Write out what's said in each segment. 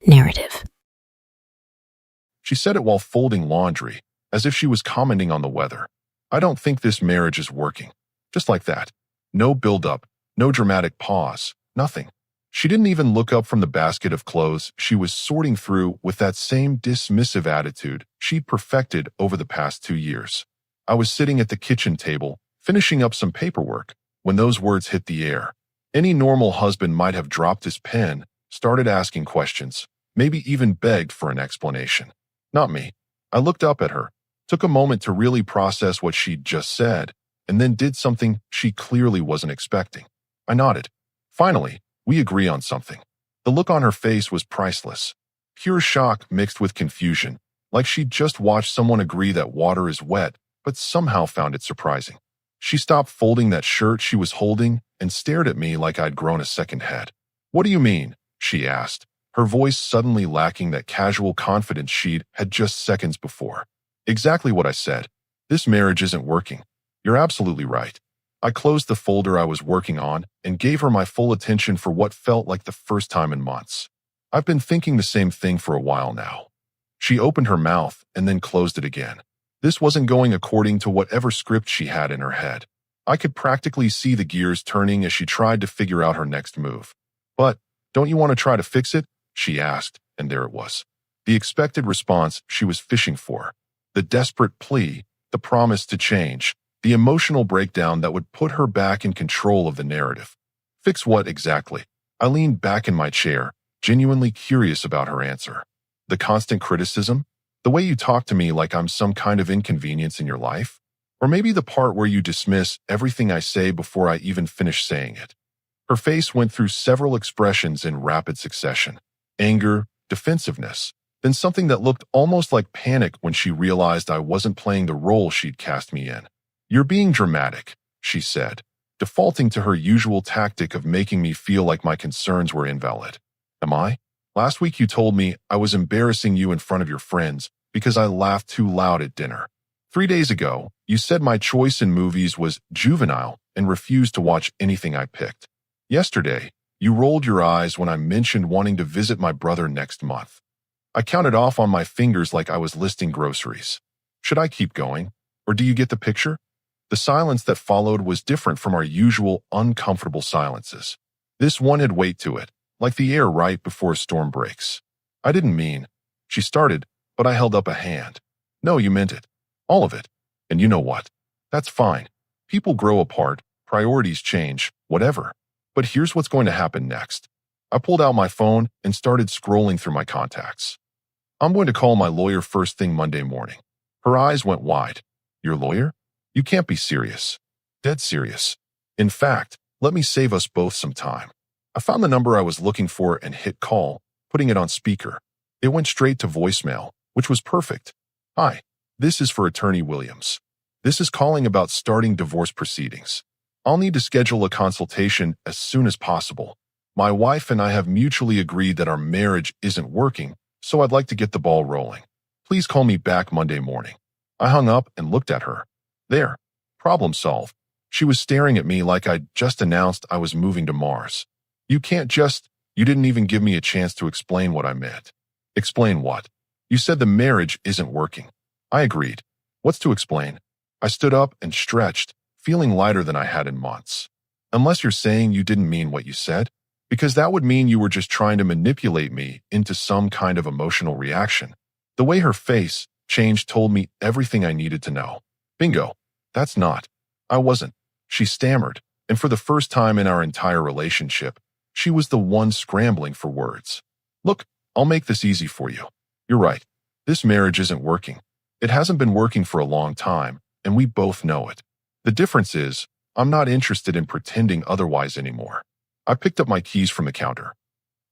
narrative. She said it while folding laundry, as if she was commenting on the weather. I don't think this marriage is working. Just like that. No build-up, no dramatic pause, nothing. She didn't even look up from the basket of clothes she was sorting through with that same dismissive attitude she'd perfected over the past 2 years. I was sitting at the kitchen table, finishing up some paperwork, when those words hit the air. Any normal husband might have dropped his pen, started asking questions, maybe even begged for an explanation. Not me. I looked up at her, took a moment to really process what she'd just said, and then did something she clearly wasn't expecting. I nodded. Finally, we agree on something. The look on her face was priceless. Pure shock mixed with confusion, like she'd just watched someone agree that water is wet, but somehow found it surprising. She stopped folding that shirt she was holding and stared at me like I'd grown a second head. "What do you mean?" she asked, her voice suddenly lacking that casual confidence she'd had just seconds before. "Exactly what I said. This marriage isn't working. You're absolutely right." I closed the folder I was working on and gave her my full attention for what felt like the first time in months. "I've been thinking the same thing for a while now." She opened her mouth and then closed it again. This wasn't going according to whatever script she had in her head. I could practically see the gears turning as she tried to figure out her next move. "But, don't you want to try to fix it?" she asked, and there it was. The expected response she was fishing for. The desperate plea, the promise to change, the emotional breakdown that would put her back in control of the narrative. Fix what exactly? I leaned back in my chair, genuinely curious about her answer. The constant criticism? The way you talk to me like I'm some kind of inconvenience in your life? Or maybe the part where you dismiss everything I say before I even finish saying it? Her face went through several expressions in rapid succession. Anger, defensiveness, then something that looked almost like panic when she realized I wasn't playing the role she'd cast me in. "You're being dramatic," she said, defaulting to her usual tactic of making me feel like my concerns were invalid. "Am I? Last week you told me I was embarrassing you in front of your friends because I laughed too loud at dinner. 3 days ago, you said my choice in movies was juvenile and refused to watch anything I picked. Yesterday, you rolled your eyes when I mentioned wanting to visit my brother next month. I counted off on my fingers like I was listing groceries. Should I keep going? Or do you get the picture?" The silence that followed was different from our usual uncomfortable silences. This one had weight to it, like the air right before a storm breaks. "I didn't mean," she started, but I held up a hand. "No, you meant it. All of it. And you know what? That's fine. People grow apart, priorities change, whatever. But here's what's going to happen next." I pulled out my phone and started scrolling through my contacts. "I'm going to call my lawyer first thing Monday morning." Her eyes went wide. "Your lawyer? You can't be serious." "Dead serious. In fact, let me save us both some time." I found the number I was looking for and hit call, putting it on speaker. It went straight to voicemail, which was perfect. "Hi, this is for Attorney Williams. This is calling about starting divorce proceedings. I'll need to schedule a consultation as soon as possible. My wife and I have mutually agreed that our marriage isn't working, so I'd like to get the ball rolling. Please call me back Monday morning." I hung up and looked at her. There. Problem solved. She was staring at me like I'd just announced I was moving to Mars. You didn't even give me a chance to explain what I meant." "Explain what?" "You said the marriage isn't working." I agreed. "What's to explain?" I stood up and stretched, feeling lighter than I had in months. "Unless you're saying you didn't mean what you said? Because that would mean you were just trying to manipulate me into some kind of emotional reaction." The way her face changed told me everything I needed to know. "Bingo. That's not." I wasn't. She stammered, and for the first time in our entire relationship, she was the one scrambling for words. "Look, I'll make this easy for you. You're right. This marriage isn't working. It hasn't been working for a long time, and we both know it. The difference is, I'm not interested in pretending otherwise anymore." I picked up my keys from the counter.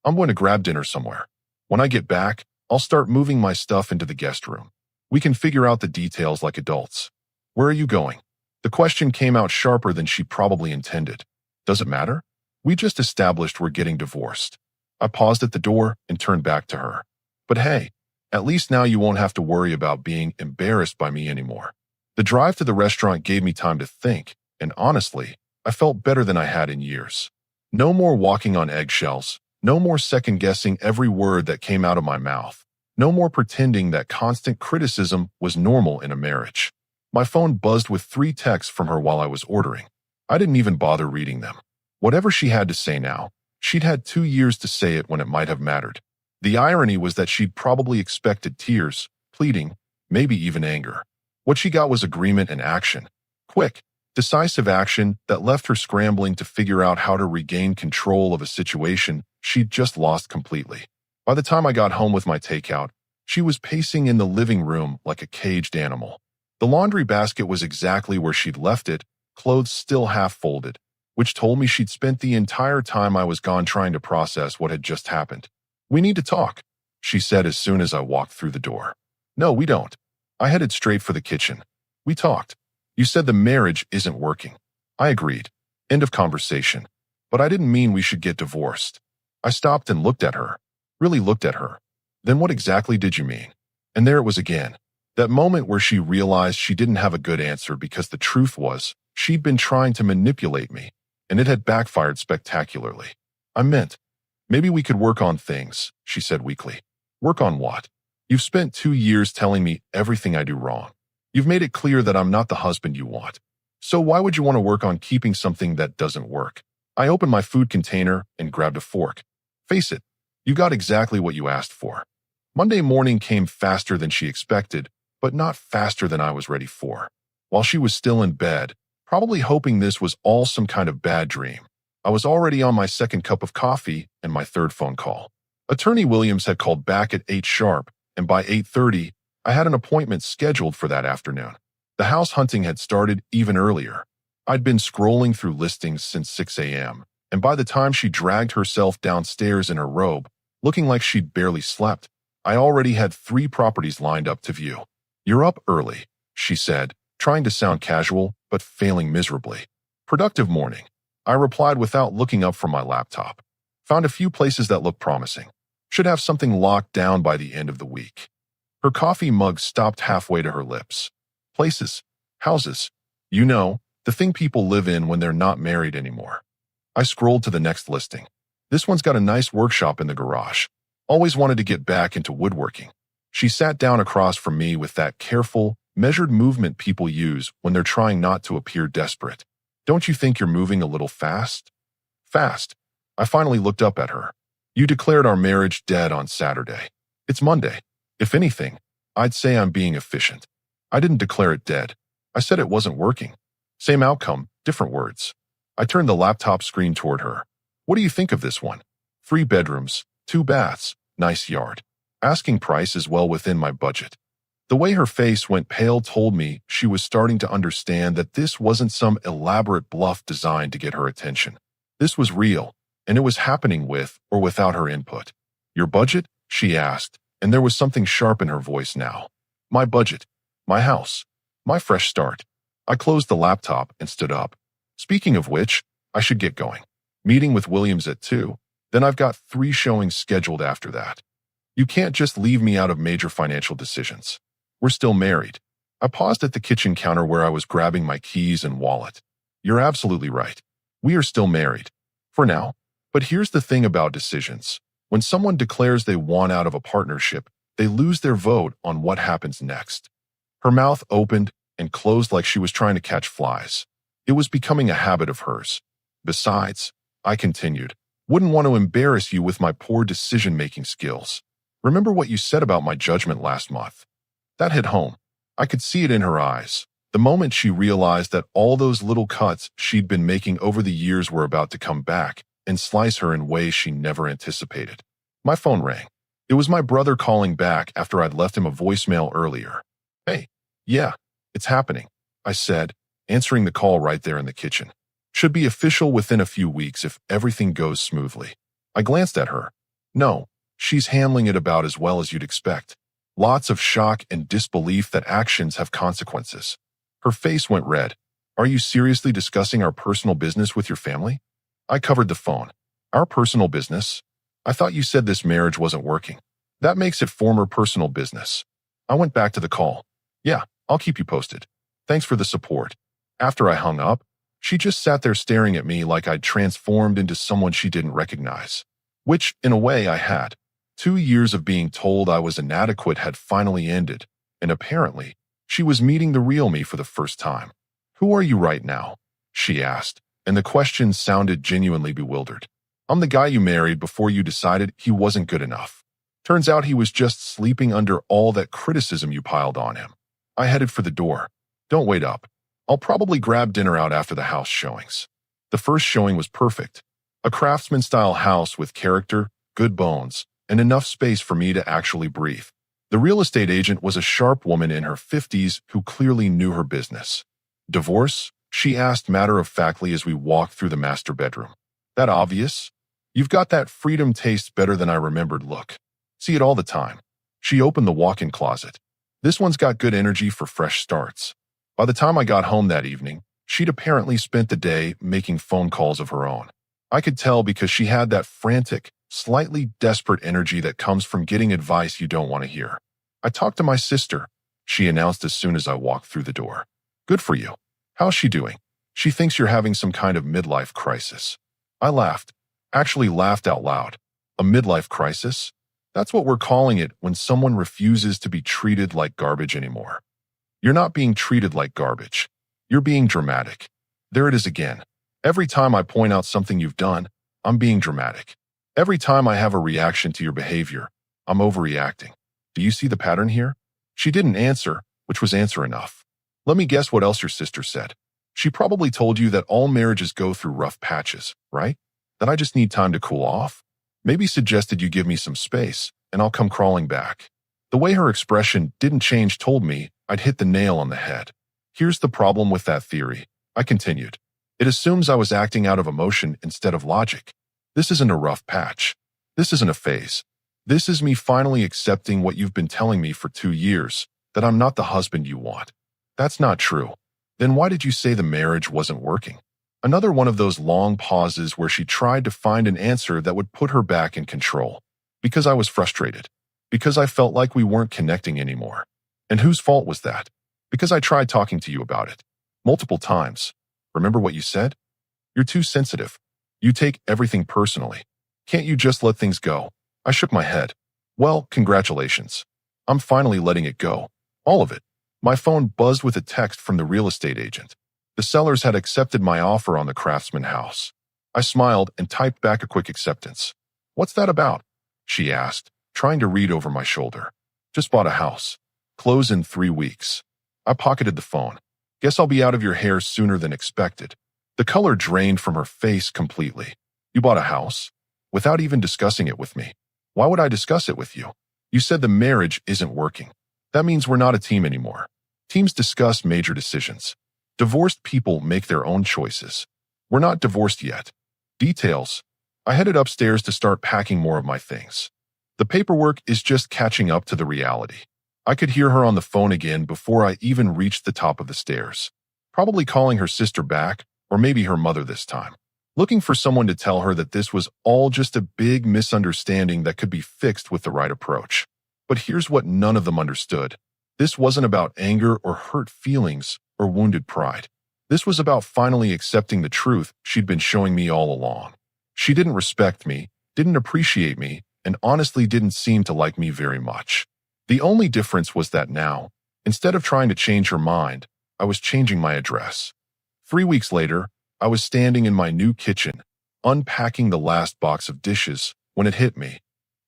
"I'm going to grab dinner somewhere. When I get back, I'll start moving my stuff into the guest room. We can figure out the details like adults." "Where are you going?" The question came out sharper than she probably intended. "Does it matter? We just established we're getting divorced." I paused at the door and turned back to her. "But hey, at least now you won't have to worry about being embarrassed by me anymore." The drive to the restaurant gave me time to think, and honestly, I felt better than I had in years. No more walking on eggshells, No more second-guessing every word that came out of my mouth. No more pretending that constant criticism was normal in a marriage. My phone buzzed with 3 texts from her while I was ordering. I didn't even bother reading them. Whatever she had to say now, she'd had 2 years to say it when it might have mattered. The irony was that she'd probably expected tears, pleading, maybe even anger. What she got was agreement and action. Quick, decisive action that left her scrambling to figure out how to regain control of a situation she'd just lost completely. By the time I got home with my takeout, she was pacing in the living room like a caged animal. The laundry basket was exactly where she'd left it, clothes still half folded, which told me she'd spent the entire time I was gone trying to process what had just happened. "We need to talk," she said as soon as I walked through the door. "No, we don't." I headed straight for the kitchen. "We talked. You said the marriage isn't working." I agreed. End of conversation. But I didn't mean we should get divorced. I stopped and looked at her. Really looked at her. "Then what exactly did you mean?" And there it was again. That moment where she realized she didn't have a good answer because the truth was, she'd been trying to manipulate me, and it had backfired spectacularly. "I meant, maybe we could work on things," she said weakly. "Work on what? You've spent 2 years telling me everything I do wrong. You've made it clear that I'm not the husband you want. So why would you want to work on keeping something that doesn't work?" I opened my food container and grabbed a fork. "Face it, you got exactly what you asked for." Monday morning came faster than she expected, but not faster than I was ready for. While she was still in bed, probably hoping this was all some kind of bad dream, I was already on my 2nd cup of coffee and my 3rd phone call. Attorney Williams had called back at 8 sharp, and by 8:30, I had an appointment scheduled for that afternoon. The house hunting had started even earlier. I'd been scrolling through listings since 6 a.m., and by the time she dragged herself downstairs in her robe, looking like she'd barely slept, I already had 3 properties lined up to view. "You're up early," she said, trying to sound casual, but failing miserably. "Productive morning," I replied without looking up from my laptop. "Found a few places that look promising. Should have something locked down by the end of the week." Her coffee mug stopped halfway to her lips. "Places. Houses. You know, the thing people live in when they're not married anymore." I scrolled to the next listing. "This one's got a nice workshop in the garage. Always wanted to get back into woodworking." She sat down across from me with that careful, measured movement people use when they're trying not to appear desperate. "Don't you think you're moving a little fast?" "Fast?" I finally looked up at her. "You declared our marriage dead on Saturday. It's Monday. If anything, I'd say I'm being efficient." "I didn't declare it dead. I said it wasn't working. Same outcome, different words." I turned the laptop screen toward her. "What do you think of this one? 3 bedrooms, 2 baths, nice yard. Asking price is well within my budget." The way her face went pale told me she was starting to understand that this wasn't some elaborate bluff designed to get her attention. This was real, and it was happening with or without her input. "Your budget?" she asked, and there was something sharp in her voice now. "My budget. My house. My fresh start." I closed the laptop and stood up. "Speaking of which, I should get going. Meeting with Williams at 2, then I've got 3 showings scheduled after that. You can't just leave me out of major financial decisions. We're still married." I paused at the kitchen counter where I was grabbing my keys and wallet. "You're absolutely right. We are still married. For now. But here's the thing about decisions. When someone declares they want out of a partnership, they lose their vote on what happens next." Her mouth opened and closed like she was trying to catch flies. It was becoming a habit of hers. "Besides," I continued, "wouldn't want to embarrass you with my poor decision-making skills. Remember what you said about my judgment last month?" That hit home. I could see it in her eyes. The moment she realized that all those little cuts she'd been making over the years were about to come back and slice her in ways she never anticipated. My phone rang. It was my brother calling back after I'd left him a voicemail earlier. "Hey, yeah, it's happening," I said, answering the call right there in the kitchen. "Should be official within a few weeks if everything goes smoothly." I glanced at her. No, she's handling it about as well as you'd expect. Lots of shock and disbelief that actions have consequences. Her face went red. "Are you seriously discussing our personal business with your family?" I covered the phone. "Our personal business? I thought you said this marriage wasn't working." "That makes it former personal business." I went back to the call. "Yeah, I'll keep you posted. Thanks for the support." After I hung up, she just sat there staring at me like I'd transformed into someone she didn't recognize. which, in a way, I had. 2 years of being told I was inadequate had finally ended, and apparently, she was meeting the real me for the first time. "Who are you right now?" she asked, and the question sounded genuinely bewildered. "I'm the guy you married before you decided he wasn't good enough. Turns out he was just sleeping under all that criticism you piled on him." I headed for the door. "Don't wait up. I'll probably grab dinner out after the house showings." The first showing was perfect. A craftsman-style house with character, good bones, and enough space for me to actually breathe. The real estate agent was a sharp woman in her 50s who clearly knew her business. "Divorce?" she asked matter-of-factly as we walked through the master bedroom. "That obvious? You've got that freedom tastes better than I remembered look. See it all the time." She opened the walk-in closet. "This one's got good energy for fresh starts." By the time I got home that evening, she'd apparently spent the day making phone calls of her own. I could tell because she had that frantic, slightly desperate energy that comes from getting advice you don't want to hear. "I talked to my sister," she announced as soon as I walked through the door. "Good for you. How's she doing?" "She thinks you're having some kind of midlife crisis." I laughed. Actually laughed out loud. "A midlife crisis? That's what we're calling it when someone refuses to be treated like garbage anymore." "You're not being treated like garbage. You're being dramatic." There it is again. Every time I point out something you've done, I'm being dramatic. Every time I have a reaction to your behavior, I'm overreacting. Do you see the pattern here? She didn't answer, which was answer enough. "Let me guess what else your sister said. She probably told you that all marriages go through rough patches, right? That I just need time to cool off? Maybe suggested you give me some space, and I'll come crawling back." The way her expression didn't change told me I'd hit the nail on the head. "Here's the problem with that theory," I continued. "It assumes I was acting out of emotion instead of logic. This isn't a rough patch. This isn't a phase. This is me finally accepting what you've been telling me for 2 years, that I'm not the husband you want." "That's not true." "Then why did you say the marriage wasn't working?" Another one of those long pauses where she tried to find an answer that would put her back in control. "Because I was frustrated. Because I felt like we weren't connecting anymore." "And whose fault was that?" "Because I tried talking to you about it. Multiple times. Remember what you said? You're too sensitive. You take everything personally. Can't you just let things go?" I shook my head. "Well, congratulations. I'm finally letting it go. All of it." My phone buzzed with a text from the real estate agent. The sellers had accepted my offer on the Craftsman house. I smiled and typed back a quick acceptance. "What's that about?" she asked, trying to read over my shoulder. "Just bought a house. Close in 3 weeks." I pocketed the phone. "Guess I'll be out of your hair sooner than expected." The color drained from her face completely. "You bought a house? Without even discussing it with me? Why would I discuss it with you? You said the marriage isn't working. That means we're not a team anymore. Teams discuss major decisions. Divorced people make their own choices. We're not divorced yet." Details. I headed upstairs to start packing more of my things. The paperwork is just catching up to the reality. I could hear her on the phone again before I even reached the top of the stairs. Probably calling her sister back, or maybe her mother this time. Looking for someone to tell her that this was all just a big misunderstanding that could be fixed with the right approach. But here's what none of them understood. This wasn't about anger or hurt feelings or wounded pride. This was about finally accepting the truth she'd been showing me all along. She didn't respect me, didn't appreciate me, and honestly didn't seem to like me very much. The only difference was that now, instead of trying to change her mind, I was changing my address. 3 weeks later, I was standing in my new kitchen, unpacking the last box of dishes, when it hit me.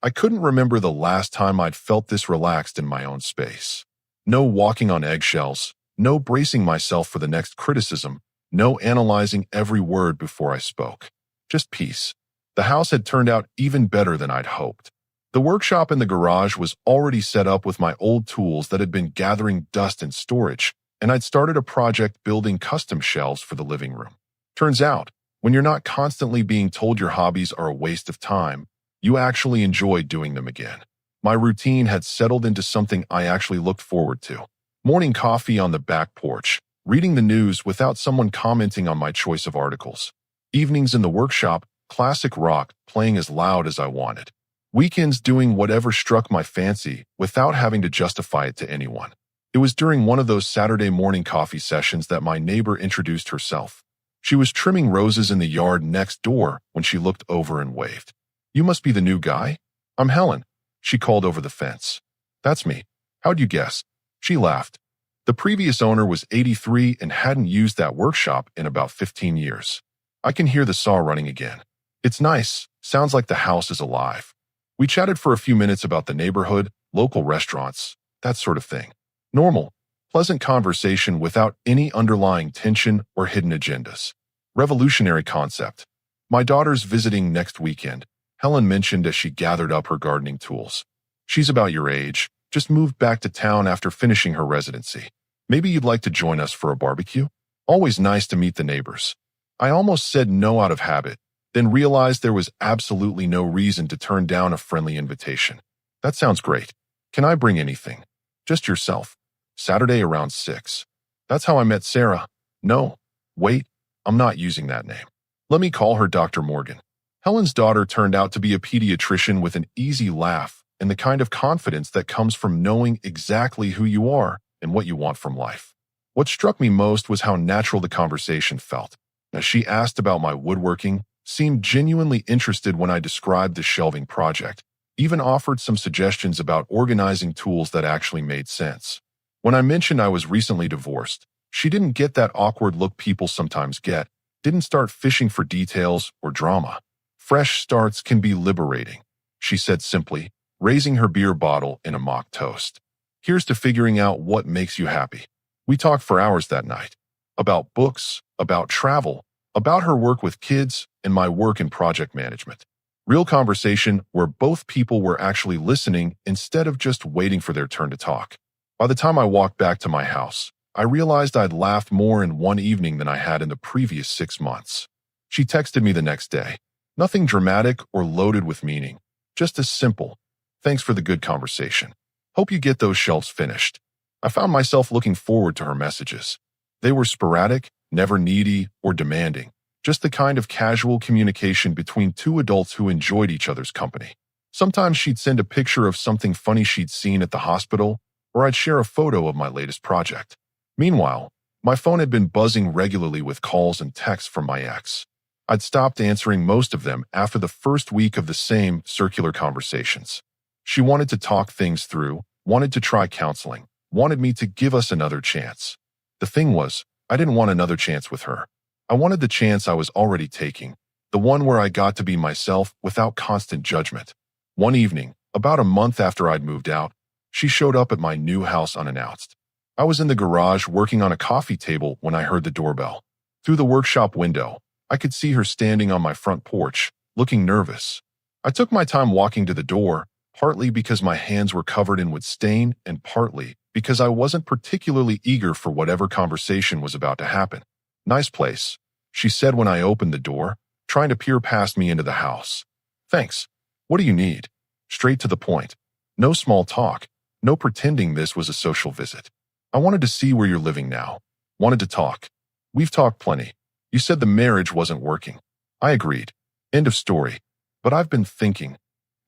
I couldn't remember the last time I'd felt this relaxed in my own space. No walking on eggshells, no bracing myself for the next criticism, no analyzing every word before I spoke. Just peace. The house had turned out even better than I'd hoped. The workshop in the garage was already set up with my old tools that had been gathering dust in storage, and I'd started a project building custom shelves for the living room. Turns out, when you're not constantly being told your hobbies are a waste of time, you actually enjoy doing them again. My routine had settled into something I actually looked forward to. Morning coffee on the back porch, reading the news without someone commenting on my choice of articles. Evenings in the workshop, classic rock playing as loud as I wanted. Weekends doing whatever struck my fancy without having to justify it to anyone. It was during one of those Saturday morning coffee sessions that my neighbor introduced herself. She was trimming roses in the yard next door when she looked over and waved. You must be the new guy? I'm Helen, she called over the fence. That's me. How'd you guess? She laughed. The previous owner was 83 and hadn't used that workshop in about 15 years. I can hear the saw running again. It's nice. Sounds like the house is alive. We chatted for a few minutes about the neighborhood, local restaurants, that sort of thing. Normal, pleasant conversation without any underlying tension or hidden agendas. Revolutionary concept. My daughter's visiting next weekend, Helen mentioned as she gathered up her gardening tools. She's about your age, just moved back to town after finishing her residency. Maybe you'd like to join us for a barbecue? Always nice to meet the neighbors. I almost said no out of habit, then realized there was absolutely no reason to turn down a friendly invitation. That sounds great. Can I bring anything? Just yourself. Saturday around 6. That's how I met Sarah. No. Wait, I'm not using that name. Let me call her Dr. Morgan. Helen's daughter turned out to be a pediatrician with an easy laugh and the kind of confidence that comes from knowing exactly who you are and what you want from life. What struck me most was how natural the conversation felt. As she asked about my woodworking, seemed genuinely interested when I described the shelving project, even offered some suggestions about organizing tools that actually made sense. When I mentioned I was recently divorced, she didn't get that awkward look people sometimes get, didn't start fishing for details or drama. Fresh starts can be liberating, she said simply, raising her beer bottle in a mock toast. Here's to figuring out what makes you happy. We talked for hours that night. About books, about travel, about her work with kids, and my work in project management. Real conversation where both people were actually listening instead of just waiting for their turn to talk. By the time I walked back to my house, I realized I'd laughed more in one evening than I had in the previous 6 months. She texted me the next day. Nothing dramatic or loaded with meaning. Just as simple. Thanks for the good conversation. Hope you get those shelves finished. I found myself looking forward to her messages. They were sporadic, never needy or demanding. Just the kind of casual communication between two adults who enjoyed each other's company. Sometimes she'd send a picture of something funny she'd seen at the hospital, or I'd share a photo of my latest project. Meanwhile, my phone had been buzzing regularly with calls and texts from my ex. I'd stopped answering most of them after the first week of the same circular conversations. She wanted to talk things through, wanted to try counseling, wanted me to give us another chance. The thing was, I didn't want another chance with her. I wanted the chance I was already taking, the one where I got to be myself without constant judgment. One evening, about a month after I'd moved out, she showed up at my new house unannounced. I was in the garage working on a coffee table when I heard the doorbell. Through the workshop window, I could see her standing on my front porch, looking nervous. I took my time walking to the door, partly because my hands were covered in wood stain and partly because I wasn't particularly eager for whatever conversation was about to happen. Nice place, she said when I opened the door, trying to peer past me into the house. Thanks. What do you need? Straight to the point. No small talk, no pretending this was a social visit. I wanted to see where you're living now. Wanted to talk. We've talked plenty. You said the marriage wasn't working. I agreed. End of story. But I've been thinking.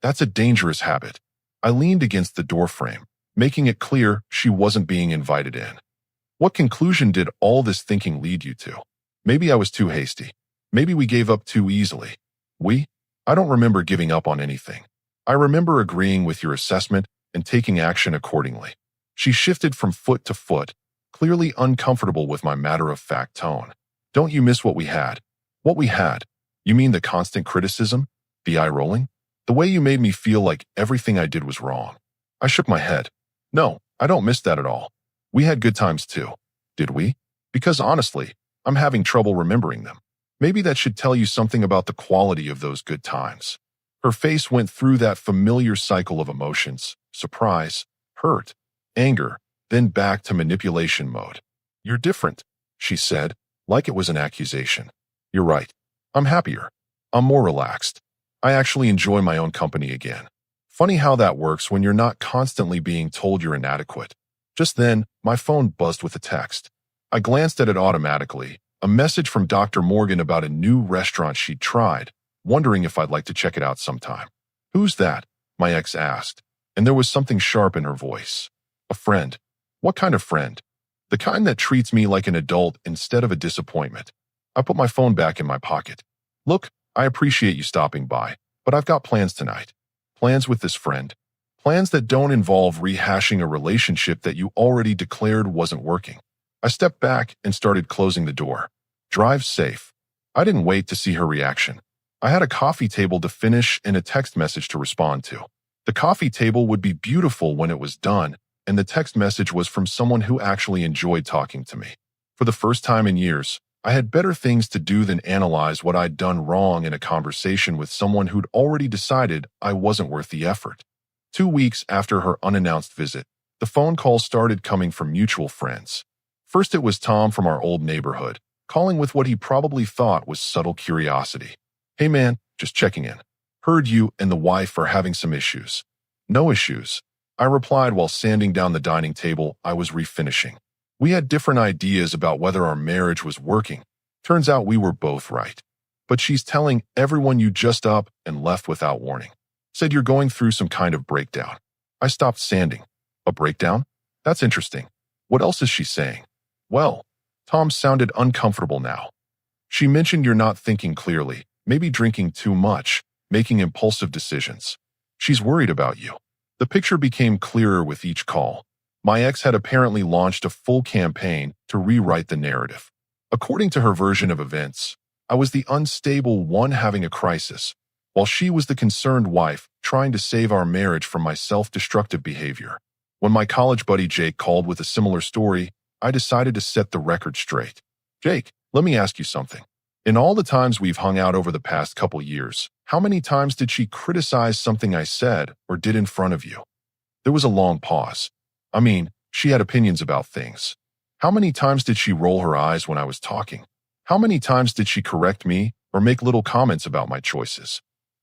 That's a dangerous habit. I leaned against the doorframe, making it clear she wasn't being invited in. What conclusion did all this thinking lead you to? Maybe I was too hasty. Maybe we gave up too easily. I don't remember giving up on anything. I remember agreeing with your assessment and taking action accordingly. She shifted from foot to foot, clearly uncomfortable with my matter-of-fact tone. Don't you miss what we had? What we had? You mean the constant criticism? The eye-rolling? The way you made me feel like everything I did was wrong. I shook my head. No, I don't miss that at all. We had good times too. Did we? Because honestly, I'm having trouble remembering them. Maybe that should tell you something about the quality of those good times. Her face went through that familiar cycle of emotions, surprise, hurt, anger, then back to manipulation mode. You're different, she said, like it was an accusation. You're right. I'm happier. I'm more relaxed. I actually enjoy my own company again. Funny how that works when you're not constantly being told you're inadequate. Just then, my phone buzzed with a text. I glanced at it automatically, a message from Dr. Morgan about a new restaurant she'd tried, wondering if I'd like to check it out sometime. Who's that? My ex asked, and there was something sharp in her voice. A friend. What kind of friend? The kind that treats me like an adult instead of a disappointment. I put my phone back in my pocket. Look, I appreciate you stopping by, But I've got plans tonight. Plans with this friend. Plans that don't involve rehashing a relationship that you already declared wasn't working. I stepped back and started closing the door. Drive safe. I didn't wait to see her reaction. I had a coffee table to finish and a text message to respond to. The coffee table would be beautiful when it was done, and the text message was from someone who actually enjoyed talking to me. For the first time in years, I had better things to do than analyze what I'd done wrong in a conversation with someone who'd already decided I wasn't worth the effort. 2 weeks after her unannounced visit, the phone calls started coming from mutual friends. First, it was Tom from our old neighborhood, calling with what he probably thought was subtle curiosity. "Hey man, just checking in. Heard you and the wife are having some issues." "No issues," I replied while sanding down the dining table I was refinishing. We had different ideas about whether our marriage was working. Turns out we were both right. "But she's telling everyone you just up and left without warning. Said you're going through some kind of breakdown." I stopped sanding. "A breakdown? That's interesting. What else is she saying?" "Well," Tom sounded uncomfortable now. "She mentioned you're not thinking clearly, maybe drinking too much, making impulsive decisions. She's worried about you." The picture became clearer with each call. My ex had apparently launched a full campaign to rewrite the narrative. According to her version of events, I was the unstable one having a crisis, while she was the concerned wife trying to save our marriage from my self-destructive behavior. When my college buddy Jake called with a similar story, I decided to set the record straight. "Jake, let me ask you something. In all the times we've hung out over the past couple years, how many times did she criticize something I said or did in front of you?" There was a long pause. I mean, she had opinions about things. How many times did she roll her eyes when I was talking? How many times did she correct me or make little comments about my choices?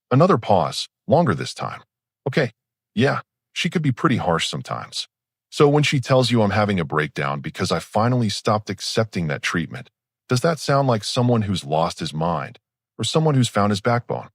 Another pause, longer this time. "Okay, yeah, she could be pretty harsh sometimes. So when she tells you I'm having a breakdown because I finally stopped accepting that treatment, does that sound like someone who's lost his mind or someone who's found his backbone?"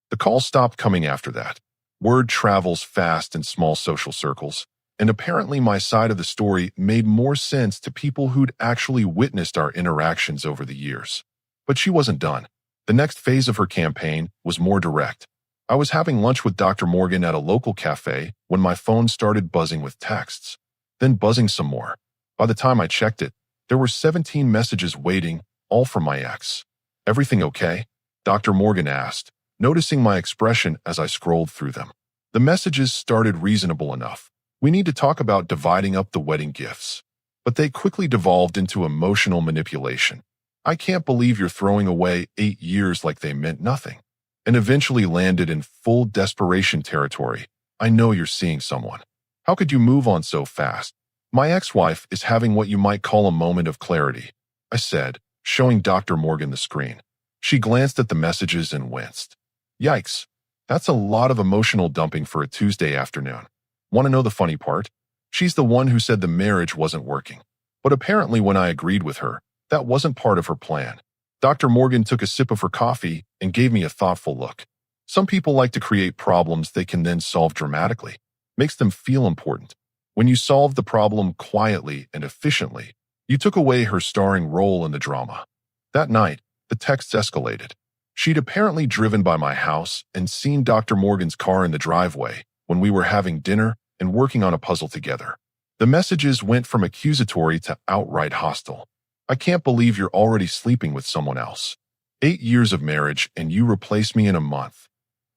The call stopped coming after that. Word travels fast in small social circles, and apparently my side of the story made more sense to people who'd actually witnessed our interactions over the years. But she wasn't done. The next phase of her campaign was more direct. I was having lunch with Dr. Morgan at a local cafe when my phone started buzzing with texts, then buzzing some more. By the time I checked it, there were 17 messages waiting, all from my ex. "Everything okay?" Dr. Morgan asked, noticing my expression as I scrolled through them. The messages started reasonable enough. "We need to talk about dividing up the wedding gifts." But they quickly devolved into emotional manipulation. "I can't believe you're throwing away 8 years like they meant nothing." And eventually landed in full desperation territory. "I know you're seeing someone. How could you move on so fast?" "My ex-wife is having what you might call a moment of clarity," I said, showing Dr. Morgan the screen. She glanced at the messages and winced. "Yikes, that's a lot of emotional dumping for a Tuesday afternoon. Want to know the funny part? She's the one who said the marriage wasn't working. But apparently when I agreed with her, that wasn't part of her plan." Dr. Morgan took a sip of her coffee and gave me a thoughtful look. "Some people like to create problems they can then solve dramatically. Makes them feel important. When you solve the problem quietly and efficiently, you took away her starring role in the drama." That night, the texts escalated. She'd apparently driven by my house and seen Dr. Morgan's car in the driveway when we were having dinner and working on a puzzle together. The messages went from accusatory to outright hostile. "I can't believe you're already sleeping with someone else. 8 years of marriage and you replace me in a month.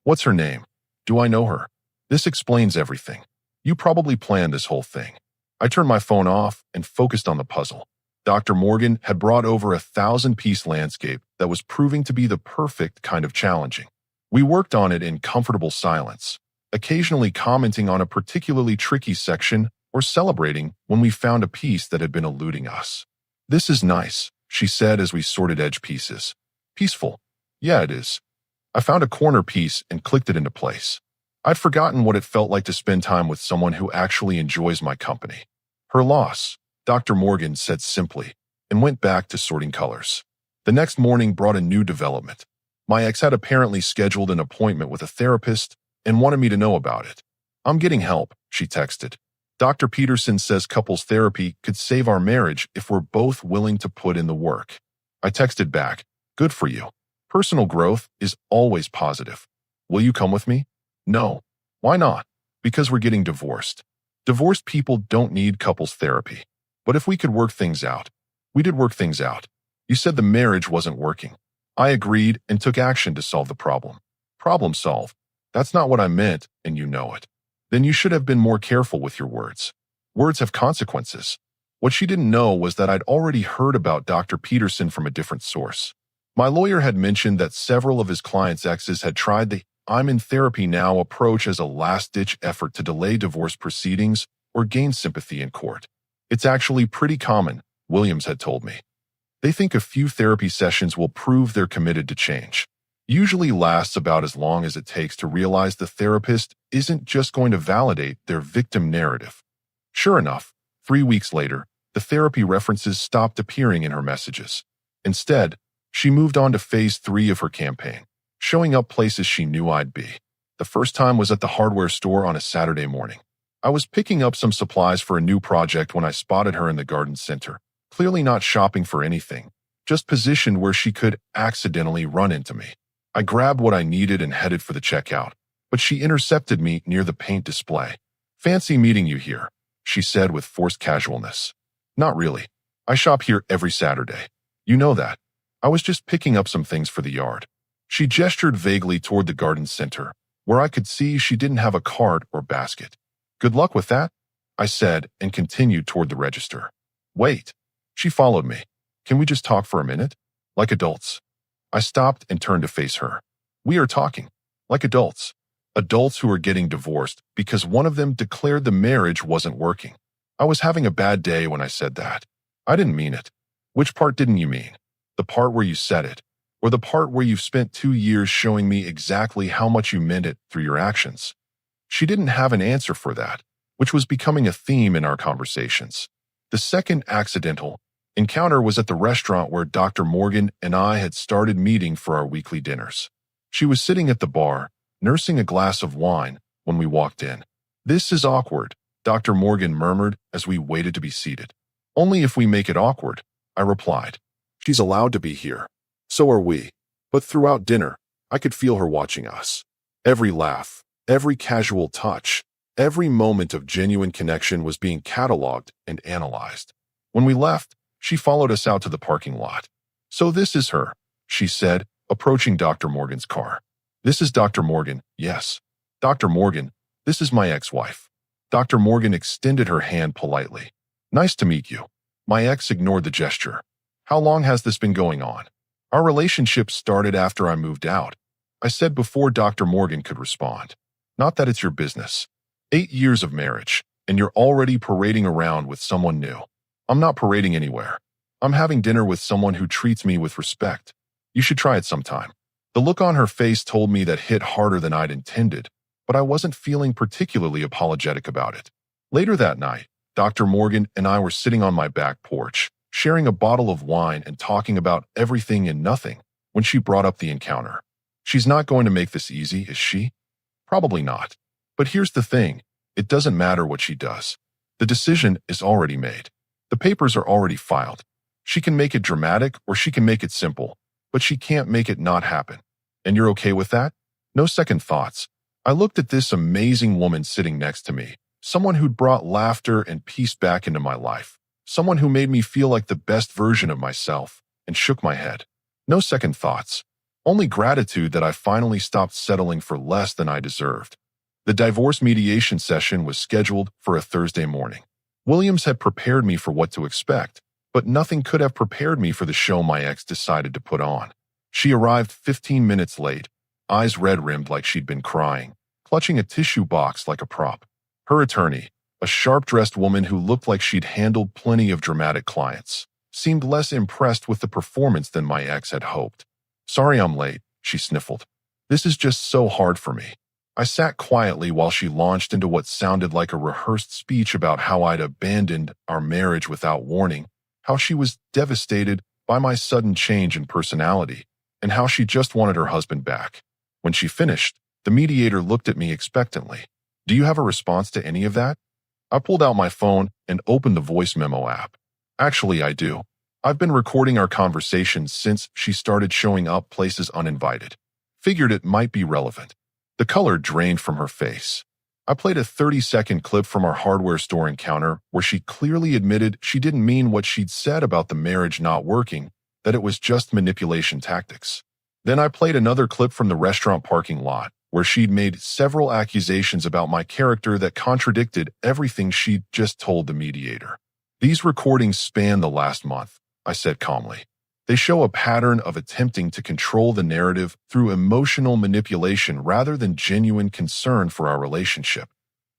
What's her name? Do I know her? This explains everything. You probably planned this whole thing." I turned my phone off and focused on the puzzle. Dr. Morgan had brought over a 1,000-piece landscape that was proving to be the perfect kind of challenging. We worked on it in comfortable silence, occasionally commenting on a particularly tricky section or celebrating when we found a piece that had been eluding us. "This is nice," she said as we sorted edge pieces. "Peaceful. Yeah, it is." I found a corner piece and clicked it into place. I'd forgotten what it felt like to spend time with someone who actually enjoys my company. "Her loss," Dr. Morgan said simply, and went back to sorting colors. The next morning brought a new development. My ex had apparently scheduled an appointment with a therapist and wanted me to know about it. "I'm getting help," she texted. "Dr. Peterson says couples therapy could save our marriage if we're both willing to put in the work." I texted back, "Good for you. Personal growth is always positive. Will you come with me? No. Why not? Because we're getting divorced. Divorced people don't need couples therapy. But if we could work things out. We did work things out. You said the marriage wasn't working. I agreed and took action to solve the problem. Problem solved. That's not what I meant, and you know it. Then you should have been more careful with your words. Words have consequences. What she didn't know was that I'd already heard about Dr. Peterson from a different source. My lawyer had mentioned that several of his clients' exes had tried the "I'm in therapy now" approach as a last-ditch effort to delay divorce proceedings or gain sympathy in court. It's actually pretty common, Williams had told me. They think a few therapy sessions will prove they're committed to change. Usually lasts about as long as it takes to realize the therapist isn't just going to validate their victim narrative. Sure enough, 3 weeks later, the therapy references stopped appearing in her messages. Instead, she moved on to phase 3 of her campaign, showing up places she knew I'd be. The first time was at the hardware store on a Saturday morning. I was picking up some supplies for a new project when I spotted her in the garden center, clearly not shopping for anything, just positioned where she could accidentally run into me. I grabbed what I needed and headed for the checkout, but she intercepted me near the paint display. "Fancy meeting you here," she said with forced casualness. "Not really. I shop here every Saturday. You know that. I was just picking up some things for the yard." She gestured vaguely toward the garden center, where I could see she didn't have a cart or basket. "Good luck with that," I said and continued toward the register. "Wait." She followed me. "Can we just talk for a minute? Like adults." I stopped and turned to face her. "We are talking. Like adults. Adults who are getting divorced because one of them declared the marriage wasn't working." I was having a bad day when I said that. I didn't mean it. "Which part didn't you mean? The part where you said it? Or the part where you've spent 2 years showing me exactly how much you meant it through your actions?" She didn't have an answer for that, which was becoming a theme in our conversations. The second accidental encounter was at the restaurant where Dr. Morgan and I had started meeting for our weekly dinners. She was sitting at the bar, nursing a glass of wine, when we walked in. "This is awkward," Dr. Morgan murmured as we waited to be seated. "Only if we make it awkward," I replied. "She's allowed to be here. So are we." But throughout dinner, I could feel her watching us. Every laugh, every casual touch, every moment of genuine connection was being cataloged and analyzed. When we left, she followed us out to the parking lot. "So this is her," she said, approaching Dr. Morgan's car. "This is Dr. Morgan, yes. Dr. Morgan, this is my ex-wife." Dr. Morgan extended her hand politely. "Nice to meet you." My ex ignored the gesture. "How long has this been going on?" "Our relationship started after I moved out," I said before Dr. Morgan could respond. "Not that it's your business. 8 years of marriage, and you're already parading around with someone new." "I'm not parading anywhere. I'm having dinner with someone who treats me with respect. You should try it sometime." The look on her face told me that hit harder than I'd intended, but I wasn't feeling particularly apologetic about it. Later that night, Dr. Morgan and I were sitting on my back porch, sharing a bottle of wine and talking about everything and nothing, when she brought up the encounter. "She's not going to make this easy, is she?" "Probably not. But here's the thing, it doesn't matter what she does. The decision is already made. The papers are already filed. She can make it dramatic or she can make it simple, but she can't make it not happen. And you're okay with that?" No second thoughts. I looked at this amazing woman sitting next to me, someone who'd brought laughter and peace back into my life, someone who made me feel like the best version of myself, and shook my head. No second thoughts. Only gratitude that I finally stopped settling for less than I deserved. The divorce mediation session was scheduled for a Thursday morning. Williams had prepared me for what to expect, but nothing could have prepared me for the show my ex decided to put on. She arrived 15 minutes late, eyes red-rimmed like she'd been crying, clutching a tissue box like a prop. Her attorney, a sharp-dressed woman who looked like she'd handled plenty of dramatic clients, seemed less impressed with the performance than my ex had hoped. "Sorry I'm late," she sniffled. "This is just so hard for me." I sat quietly while she launched into what sounded like a rehearsed speech about how I'd abandoned our marriage without warning, how she was devastated by my sudden change in personality, and how she just wanted her husband back. When she finished, the mediator looked at me expectantly. "Do you have a response to any of that?" I pulled out my phone and opened the voice memo app. "Actually, I do. I've been recording our conversations since she started showing up places uninvited. Figured it might be relevant." The color drained from her face. I played a 30-second clip from our hardware store encounter where she clearly admitted she didn't mean what she'd said about the marriage not working, that it was just manipulation tactics. Then I played another clip from the restaurant parking lot where she'd made several accusations about my character that contradicted everything she'd just told the mediator. These recordings span the last month, I said calmly. They show a pattern of attempting to control the narrative through emotional manipulation rather than genuine concern for our relationship.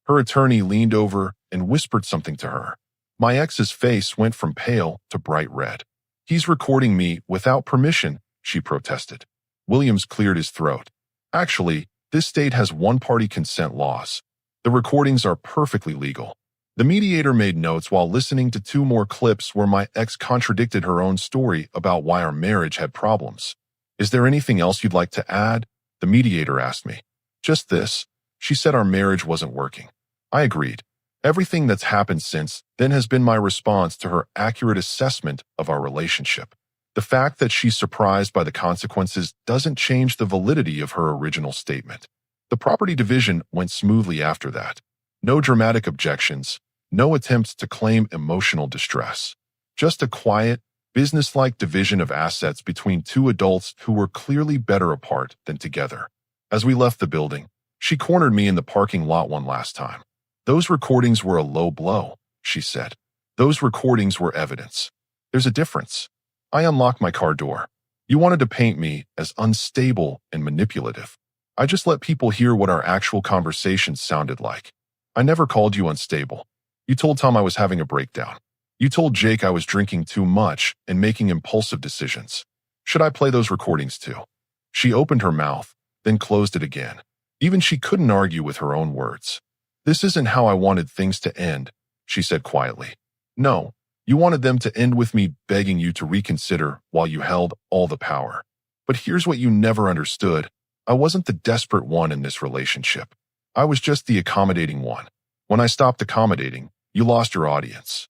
Her attorney leaned over and whispered something to her. My ex's face went from pale to bright red. He's recording me without permission, she protested. Williams cleared his throat. Actually, this state has one-party consent laws. The recordings are perfectly legal. The mediator made notes while listening to 2 more clips where my ex contradicted her own story about why our marriage had problems. Is there anything else you'd like to add? The mediator asked me. Just this. She said our marriage wasn't working. I agreed. Everything that's happened since then has been my response to her accurate assessment of our relationship. The fact that she's surprised by the consequences doesn't change the validity of her original statement. The property division went smoothly after that. No dramatic objections, no attempts to claim emotional distress. Just a quiet, businesslike division of assets between 2 adults who were clearly better apart than together. As we left the building, she cornered me in the parking lot one last time. Those recordings were a low blow, she said. Those recordings were evidence. There's a difference. I unlocked my car door. You wanted to paint me as unstable and manipulative. I just let people hear what our actual conversations sounded like. I never called you unstable. You told Tom I was having a breakdown. You told Jake I was drinking too much and making impulsive decisions. Should I play those recordings too? She opened her mouth, then closed it again. Even she couldn't argue with her own words. This isn't how I wanted things to end, she said quietly. No, you wanted them to end with me begging you to reconsider while you held all the power. But here's what you never understood. I wasn't the desperate one in this relationship. I was just the accommodating one. When I stopped accommodating, you lost your audience.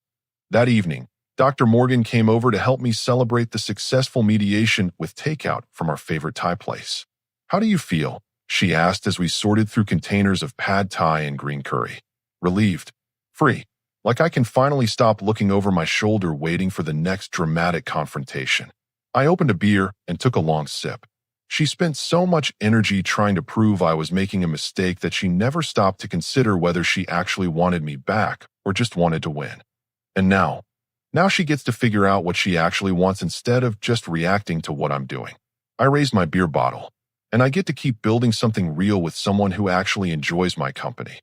That evening, Dr. Morgan came over to help me celebrate the successful mediation with takeout from our favorite Thai place. How do you feel? She asked as we sorted through containers of pad Thai and green curry. Relieved. Free. Like I can finally stop looking over my shoulder waiting for the next dramatic confrontation. I opened a beer and took a long sip. She spent so much energy trying to prove I was making a mistake that she never stopped to consider whether she actually wanted me back or just wanted to win. And now she gets to figure out what she actually wants instead of just reacting to what I'm doing. I raised my beer bottle, and I get to keep building something real with someone who actually enjoys my company.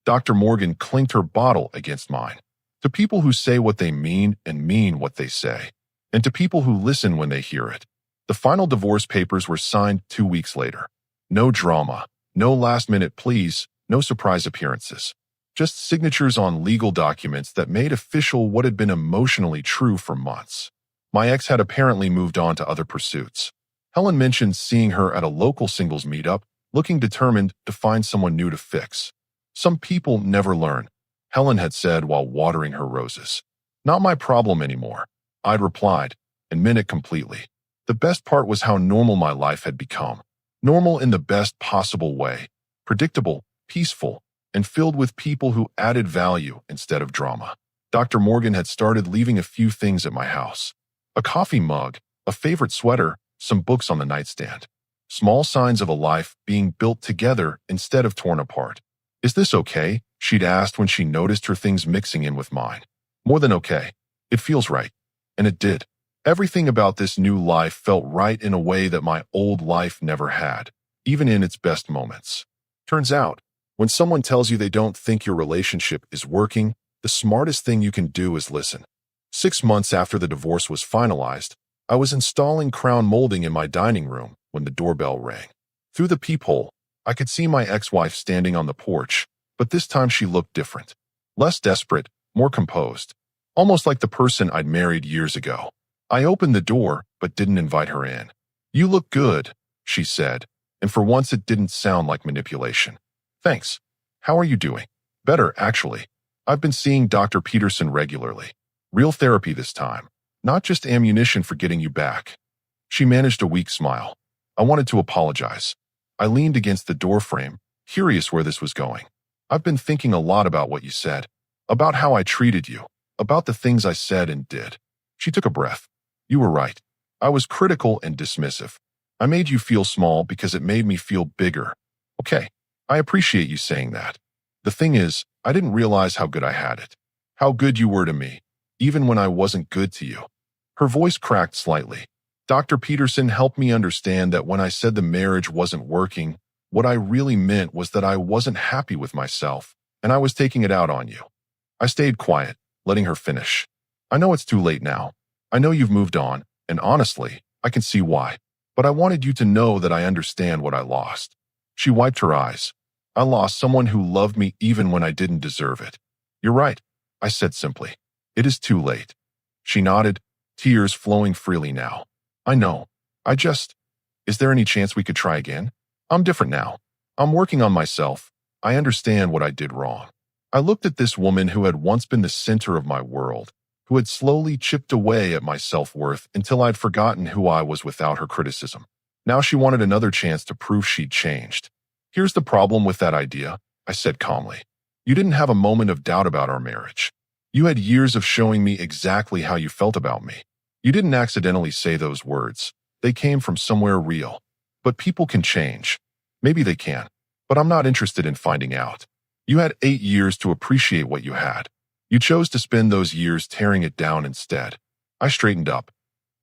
Dr. Morgan clinked her bottle against mine. To people who say what they mean and mean what they say, and to people who listen when they hear it. The final divorce papers were signed 2 weeks later. No drama, no last-minute pleas, no surprise appearances. Just signatures on legal documents that made official what had been emotionally true for months. My ex had apparently moved on to other pursuits. Helen mentioned seeing her at a local singles meetup, looking determined to find someone new to fix. Some people never learn, Helen had said while watering her roses. Not my problem anymore, I'd replied, and meant it completely. The best part was how normal my life had become. Normal in the best possible way. Predictable, peaceful, and filled with people who added value instead of drama. Dr. Morgan had started leaving a few things at my house. A coffee mug, a favorite sweater, some books on the nightstand. Small signs of a life being built together instead of torn apart. Is this okay? She'd asked when she noticed her things mixing in with mine. More than okay. It feels right. And it did. Everything about this new life felt right in a way that my old life never had, even in its best moments. Turns out, when someone tells you they don't think your relationship is working, the smartest thing you can do is listen. 6 months after the divorce was finalized, I was installing crown molding in my dining room when the doorbell rang. Through the peephole, I could see my ex-wife standing on the porch, but this time she looked different. Less desperate, more composed. Almost like the person I'd married years ago. I opened the door, but didn't invite her in. You look good, she said, and for once it didn't sound like manipulation. Thanks. How are you doing? Better, actually. I've been seeing Dr. Peterson regularly. Real therapy this time. Not just ammunition for getting you back. She managed a weak smile. I wanted to apologize. I leaned against the doorframe, curious where this was going. I've been thinking a lot about what you said, about how I treated you, about the things I said and did. She took a breath. You were right. I was critical and dismissive. I made you feel small because it made me feel bigger. Okay, I appreciate you saying that. The thing is, I didn't realize how good I had it. How good you were to me, even when I wasn't good to you. Her voice cracked slightly. Dr. Peterson helped me understand that when I said the marriage wasn't working, what I really meant was that I wasn't happy with myself, and I was taking it out on you. I stayed quiet, letting her finish. I know it's too late now. I know you've moved on, and honestly, I can see why. But I wanted you to know that I understand what I lost. She wiped her eyes. I lost someone who loved me even when I didn't deserve it. You're right, I said simply. It is too late. She nodded, tears flowing freely now. I know. Is there any chance we could try again? I'm different now. I'm working on myself. I understand what I did wrong. I looked at this woman who had once been the center of my world, who had slowly chipped away at my self-worth until I'd forgotten who I was without her criticism. Now she wanted another chance to prove she'd changed. Here's the problem with that idea, I said calmly. You didn't have a moment of doubt about our marriage. You had years of showing me exactly how you felt about me. You didn't accidentally say those words. They came from somewhere real. But people can change. Maybe they can. But I'm not interested in finding out. You had 8 years to appreciate what you had. You chose to spend those years tearing it down instead. I straightened up.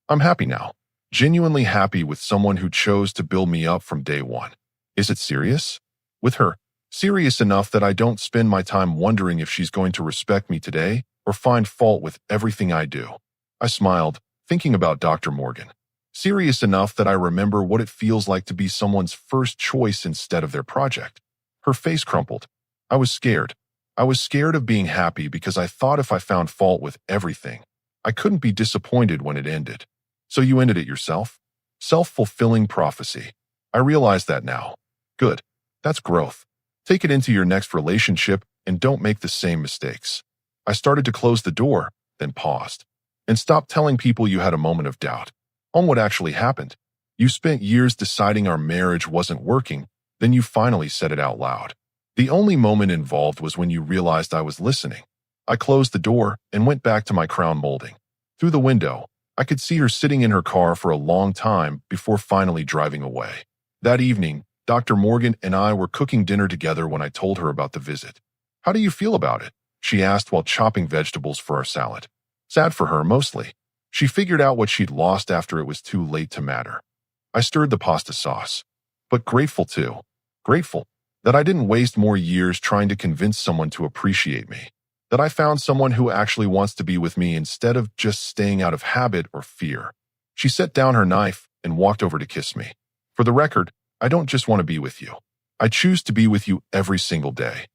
I'm happy now. Genuinely happy with someone who chose to build me up from day one. Is it serious? With her. Serious enough that I don't spend my time wondering if she's going to respect me today or find fault with everything I do. I smiled, thinking about Dr. Morgan. Serious enough that I remember what it feels like to be someone's first choice instead of their project. Her face crumpled. I was scared. I was scared of being happy because I thought if I found fault with everything, I couldn't be disappointed when it ended. So you ended it yourself? Self-fulfilling prophecy. I realize that now. Good. That's growth. Take it into your next relationship and don't make the same mistakes. I started to close the door, then paused. And stop telling people you had a moment of doubt on what actually happened. You spent years deciding our marriage wasn't working, then you finally said it out loud. The only moment involved was when you realized I was listening. I closed the door and went back to my crown molding. Through the window, I could see her sitting in her car for a long time before finally driving away. That evening, Dr. Morgan and I were cooking dinner together when I told her about the visit. How do you feel about it? She asked while chopping vegetables for our salad. Sad for her, mostly. She figured out what she'd lost after it was too late to matter. I stirred the pasta sauce. But grateful too. Grateful that I didn't waste more years trying to convince someone to appreciate me. That I found someone who actually wants to be with me instead of just staying out of habit or fear. She set down her knife and walked over to kiss me. For the record, I don't just want to be with you. I choose to be with you every single day.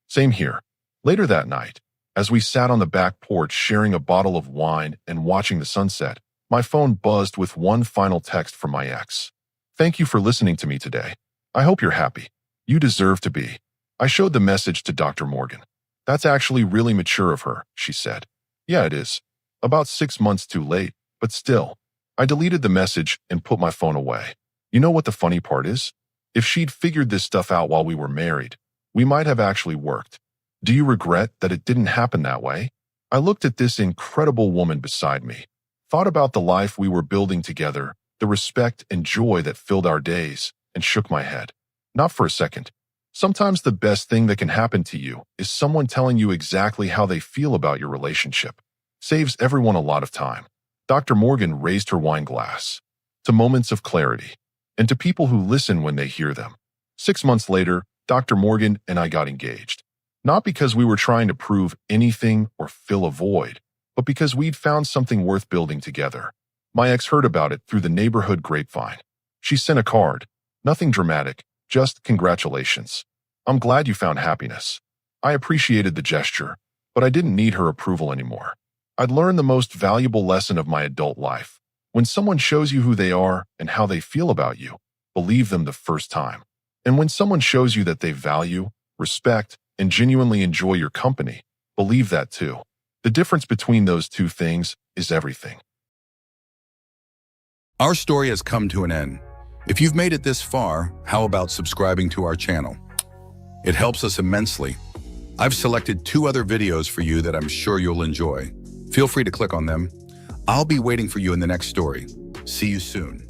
Same here. Later that night, as we sat on the back porch sharing a bottle of wine and watching the sunset, my phone buzzed with one final text from my ex. Thank you for listening to me today. I hope you're happy. You deserve to be. I showed the message to Dr. Morgan. That's actually really mature of her, she said. Yeah, it is. About 6 months too late, but still. I deleted the message and put my phone away. You know what the funny part is? If she'd figured this stuff out while we were married, we might have actually worked. Do you regret that it didn't happen that way? I looked at this incredible woman beside me, thought about the life we were building together, the respect and joy that filled our days, and shook my head. Not for a second. Sometimes the best thing that can happen to you is someone telling you exactly how they feel about your relationship. Saves everyone a lot of time. Dr. Morgan raised her wine glass. To moments of clarity. And to people who listen when they hear them. 6 months later, Dr. Morgan and I got engaged. Not because we were trying to prove anything or fill a void, but because we'd found something worth building together. My ex heard about it through the neighborhood grapevine. She sent a card. Nothing dramatic, just congratulations. I'm glad you found happiness. I appreciated the gesture, but I didn't need her approval anymore. I'd learned the most valuable lesson of my adult life. When someone shows you who they are and how they feel about you, believe them the first time. And when someone shows you that they value, respect, and genuinely enjoy your company, believe that too. The difference between those two things is everything. Our story has come to an end. If you've made it this far, how about subscribing to our channel? It helps us immensely. I've selected 2 other videos for you that I'm sure you'll enjoy. Feel free to click on them. I'll be waiting for you in the next story. See you soon.